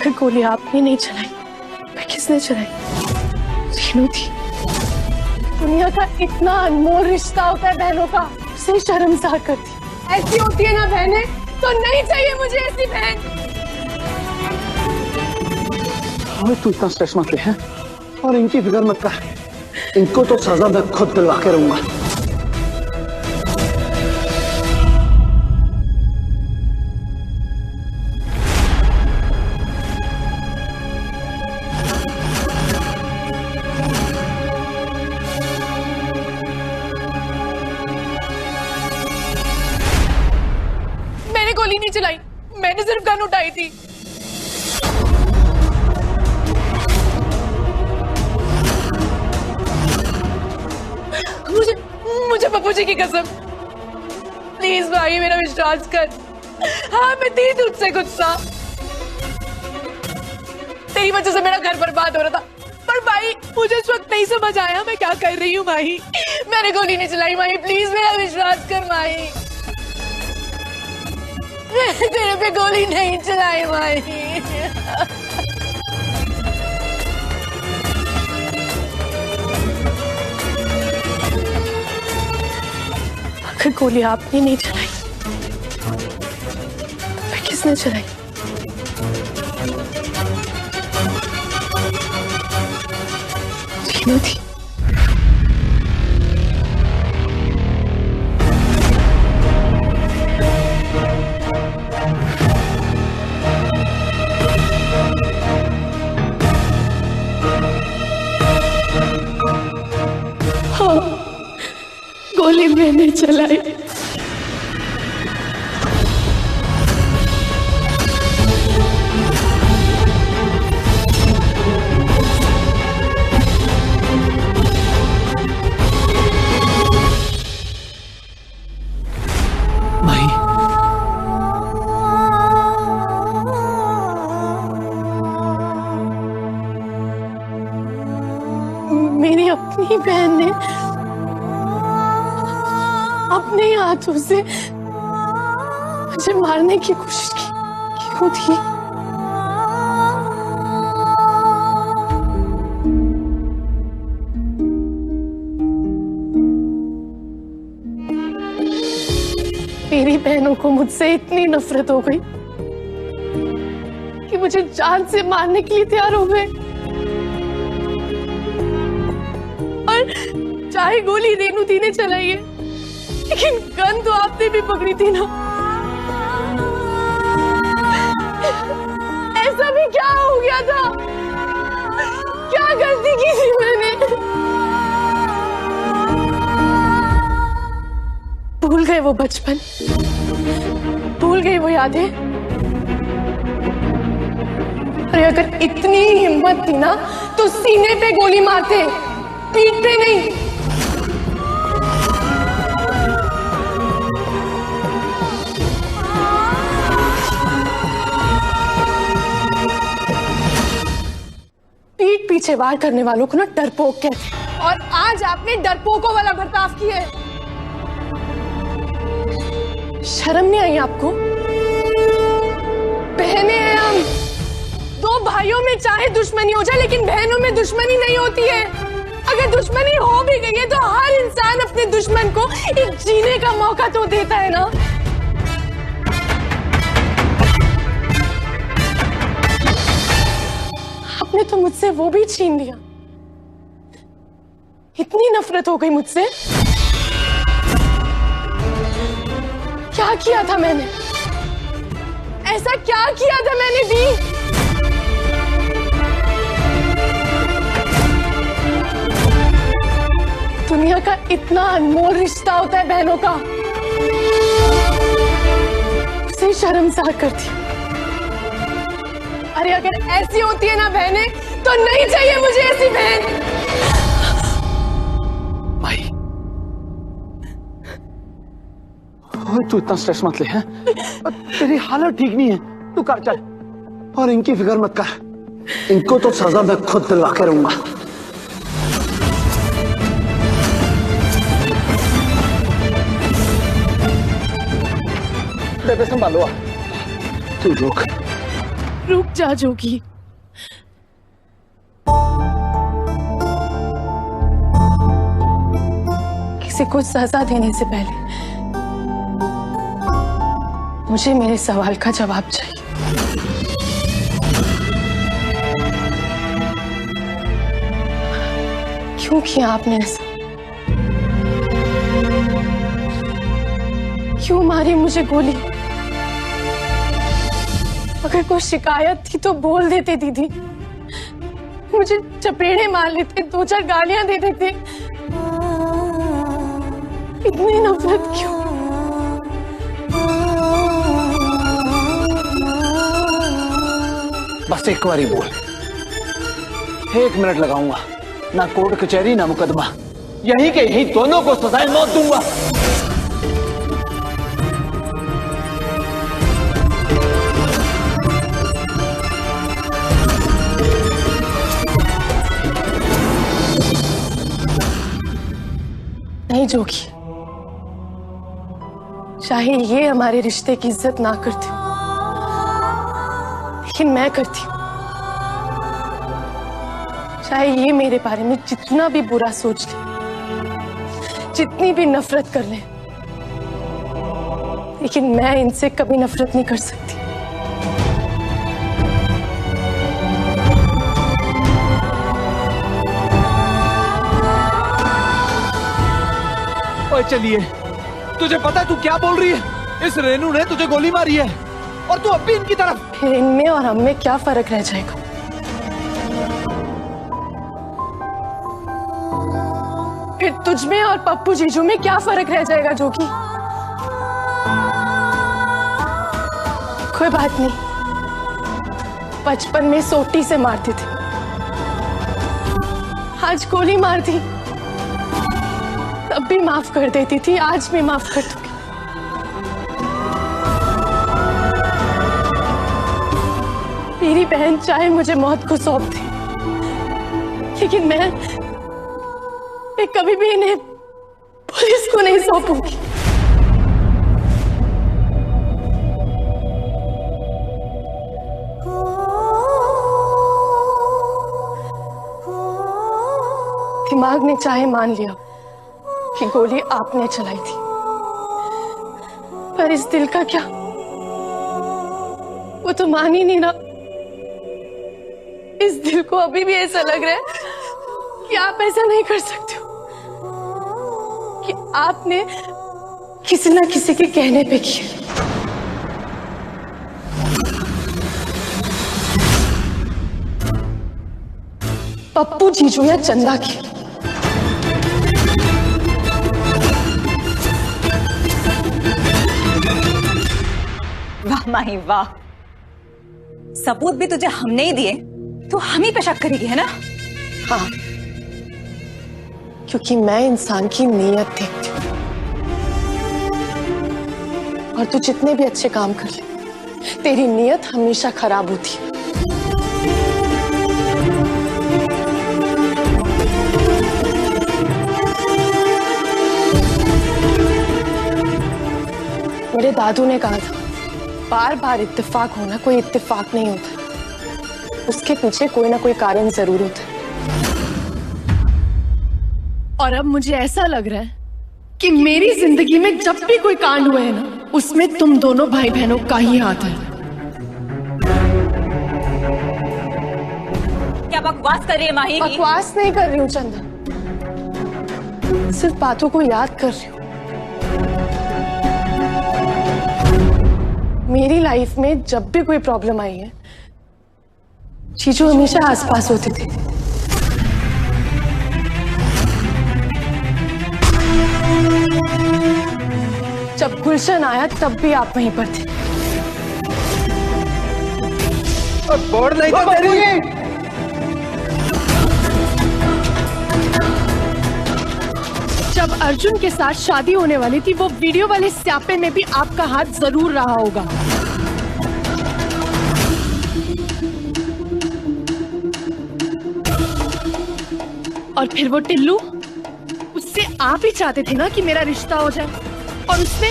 फिर गोली आपने नहीं चलाई, फिर किसने चलाई? रीनू थी। दुनिया का इतना अनमोल रिश्ता होता है बहनों का, उसे शर्मसार करती। ऐसी होती है ना बहनें, तो नहीं चाहिए मुझे ऐसी बहन। तू इतना स्ट्रेस मत ले हैं और इनकी फिक्र मत कर, इनको तो सजा मैं खुद दिलवा के रहूंगा। मैंने गोली नहीं चलाई, मैंने सिर्फ गन उठाई थी। मुझे पप्पू जी की कसम, प्लीज भाई मेरा विश्वास कर। हाँ मैं थी तुझसे गुस्सा, तेरी वजह से मेरा घर बर्बाद हो रहा था, पर भाई मुझे इस वक्त नहीं समझ आया मैं क्या कर रही हूँ। भाई मैंने गोली नहीं चलाई, भाई प्लीज मेरा विश्वास कर। भाई मैंने तेरे पे गोली नहीं चलाई भाई। अगर गोली आपने नहीं चलाई, फिर किसने चलाई? रीनू थी। हाँ, गोली मैंने चलाई। माही, मेरी अपनी बहन ने अपने हाथों से मुझे मारने की कोशिश की। क्यों थी? मेरी बहनों को मुझसे इतनी नफरत हो गई कि मुझे जान से मारने के लिए तैयार हो गए। और चाहे गोली रेनू दी ने चलाई है, लेकिन गन तो आपने भी पकड़ी थी ना। ऐसा भी क्या हो गया था? क्या गलती की थी मैंने? भूल गए वो बचपन, भूल गई वो यादें। अरे अगर इतनी हिम्मत थी ना तो सीने पे गोली मारते, पीठ पे नहीं। पीठ पीछे वार करने वालों को ना डरपोक कहते हैं, और आज आपने डरपोकों वाला बर्ताव किया है। शर्म नहीं आई आपको? बहनें हैं हम, दो भाइयों में चाहे दुश्मनी हो जाए लेकिन बहनों में दुश्मनी नहीं होती है। अगर दुश्मनी हो भी गई है तो हर इंसान अपने दुश्मन को एक जीने का मौका तो देता है ना। आपने तो मुझसे वो भी छीन लिया। इतनी नफरत हो गई मुझसे। क्या किया था मैंने? ऐसा क्या किया था मैंने दी? दुनिया का इतना अनमोल रिश्ता होता है बहनों का, उसे शर्मसार करती। अरे अगर ऐसी होती है ना बहनें, तो नहीं चाहिए मुझे ऐसी बहन। माही, तू इतना स्ट्रेस मत ले हैं, तेरी हालत ठीक नहीं है, तू घर चल और इनकी फिक्र मत कर, इनको तो सजा मैं खुद दिलवा के रहूंगा। बेबे संभालो, तू रोक, रुक जा जोगी। किसी को सजा देने से पहले मुझे मेरे सवाल का जवाब चाहिए। क्यों किया आपने ऐसा? क्यों मारी मुझे गोली? अगर कोई शिकायत थी तो बोल देते दीदी, मुझे चपेड़े मार लेते, 2-4 गालियां दे देते। इतनी नफरत क्यों? बस एक बारी बोल, 1 मिनट लगाऊंगा, ना कोर्ट कचहरी ना मुकदमा, यही के यही दोनों को सजाए मौत दूंगा। नहीं जोगी, चाहे ये हमारे रिश्ते की इज्जत ना करते, लेकिन मैं करती हूँ। चाहे ये मेरे बारे में जितना भी बुरा सोच ले, जितनी भी नफरत कर ले, लेकिन मैं इनसे कभी नफरत नहीं कर सकती। ओए चलिए, तुझे पता है तू क्या बोल रही है? इस रेनू ने तुझे गोली मारी है और तू अब भी इनकी तरफ। फिर इनमें और हम में क्या फर्क रह जाएगा? फिर तुझ में और पप्पू जीजू में क्या फर्क रह जाएगा जोगी? कोई बात नहीं, बचपन में सोटी से मारते थे, आज गोली मार दी, तब भी माफ कर देती थी, आज भी माफ कर दूंगी। मेरी बहन चाहे मुझे मौत को सौंप दे, लेकिन मैं कभी भी इन्हें पुलिस को नहीं सौंपूंगी। दिमाग ने चाहे मान लिया कि गोली आपने चलाई थी, पर इस दिल का क्या? वो तो मान ही नहीं रहा। इस दिल को अभी भी ऐसा लग रहा है कि आप ऐसा नहीं कर सकते हो, कि आपने किसी ना किसी के कहने पे किया। पप्पू जीजू या चंदा की। वाह माही वाह, सबूत भी तुझे हमने ही दिए, तो हम ही पे शक करेगी, है ना? हाँ, क्योंकि मैं इंसान की नीयत देखती हूँ, और तू जितने भी अच्छे काम कर ले, तेरी नीयत हमेशा खराब होती है। मेरे दादू ने कहा था, बार बार इत्तेफाक होना कोई इत्तेफाक नहीं होता, उसके पीछे कोई ना कोई कारण जरूर होता है। और अब मुझे ऐसा लग रहा है कि मेरी जिंदगी में जब भी कोई कांड हुए है ना, उसमें तुम दोनों भाई बहनों का ही हाथ है। क्या बकवास कर रही है माही? बकवास नहीं कर रही हूँ चंदा, सिर्फ बातों को याद कर रही हूँ। मेरी लाइफ में जब भी कोई प्रॉब्लम आई है, जीजू हमेशा आसपास होते थे। जब गुलशन आया तब भी आप वहीं पर थे। बोर्ड नहीं तो तेरी। जब अर्जुन के साथ शादी होने वाली थी, वो वीडियो वाले स्यापे में भी आपका हाथ जरूर रहा होगा। और फिर वो टिल्लू, उससे आप ही चाहते थे ना कि मेरा रिश्ता हो जाए, और उसने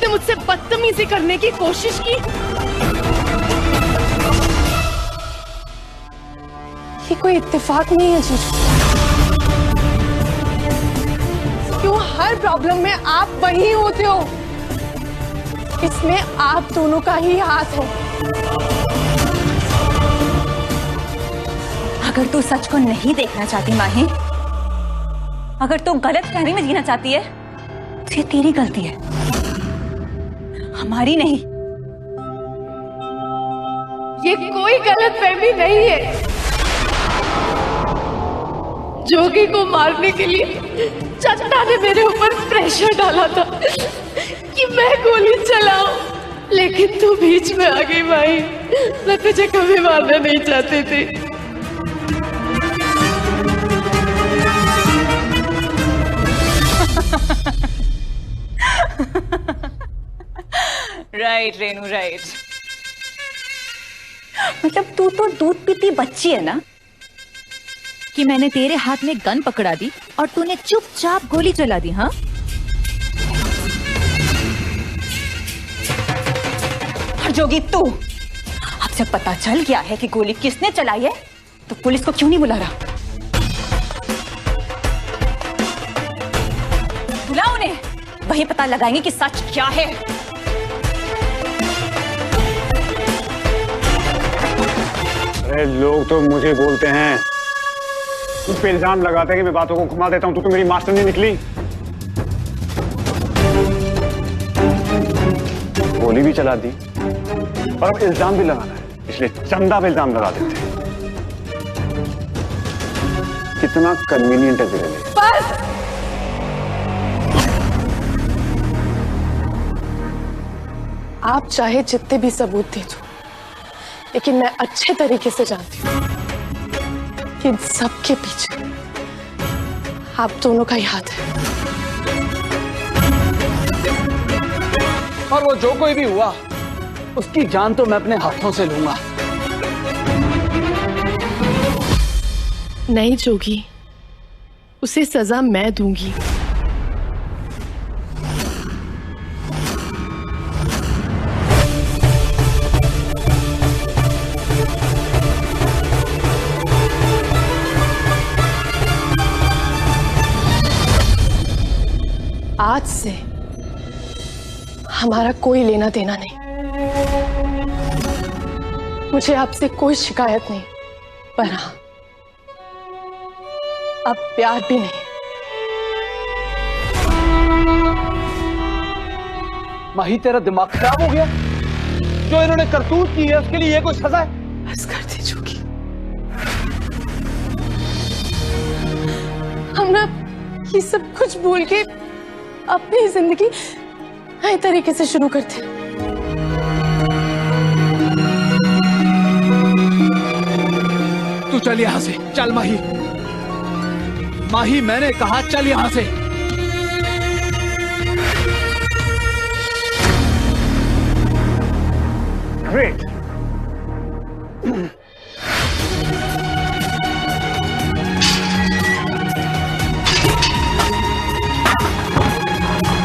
मुझसे बदतमीजी करने की कोशिश की। ये कोई इत्तेफाक नहीं है जीजू। क्यों हर प्रॉब्लम में आप वही होते हो? इसमें आप दोनों का ही हाथ है। अगर तू सच को नहीं देखना चाहती माही, अगर तू गलत फहमी में जीना चाहती है तो ये तेरी गलती है, हमारी नहीं। ये कोई गलतफहमी नहीं है। जोगी को मारने के लिए चट्टा ने मेरे ऊपर प्रेशर डाला था कि मैं गोली चलाऊं, लेकिन तू बीच में आ गई भाई। मैं तुझे कभी मारना नहीं चाहती थी। Right Renu, right. मतलब तू तो दूध पीती बच्ची है ना, कि मैंने तेरे हाथ में गन पकड़ा दी और तूने चुपचाप गोली चला दी। हाँ, और जोगी तू, अब जब पता चल गया है कि गोली किसने चलाई है तो पुलिस को क्यों नहीं बुला रहा? बुला उन्हें, वही पता लगाएंगे कि सच क्या है। अरे लोग तो मुझे बोलते हैं, मुझ पे इल्जाम लगाते हैं कि मैं बातों को घुमा देता हूं। तू तो मेरी मास्टर नहीं निकली। गोली भी चला दी और अब इल्जाम भी लगाना है, इसलिए चंदा पे इल्जाम लगा देते हैं। कितना कन्वीनियंट है तेरे लिए। बस आप चाहे जितने भी सबूत दे दो, लेकिन मैं अच्छे तरीके से जानती हूँ कि इन सब के पीछे आप दोनों का ही हाथ है। और वो जो कोई भी हुआ, उसकी जान तो मैं अपने हाथों से लूंगा। नहीं जोगी, उसे सजा मैं दूंगी। आज से हमारा कोई लेना देना नहीं। मुझे आपसे कोई शिकायत नहीं, पर हाँ, अब प्यार भी नहीं। माही, तेरा दिमाग खराब हो गया? जो इन्होंने करतूत की है उसके लिए ये कोई सजा है? बस कर दे जोगी। हम ना ये सब कुछ भूल के अपनी जिंदगी नए तरीके से शुरू करते हैं। तू चल यहां से, चल माही। माही, मैंने कहा चल यहां से। ग्रेट।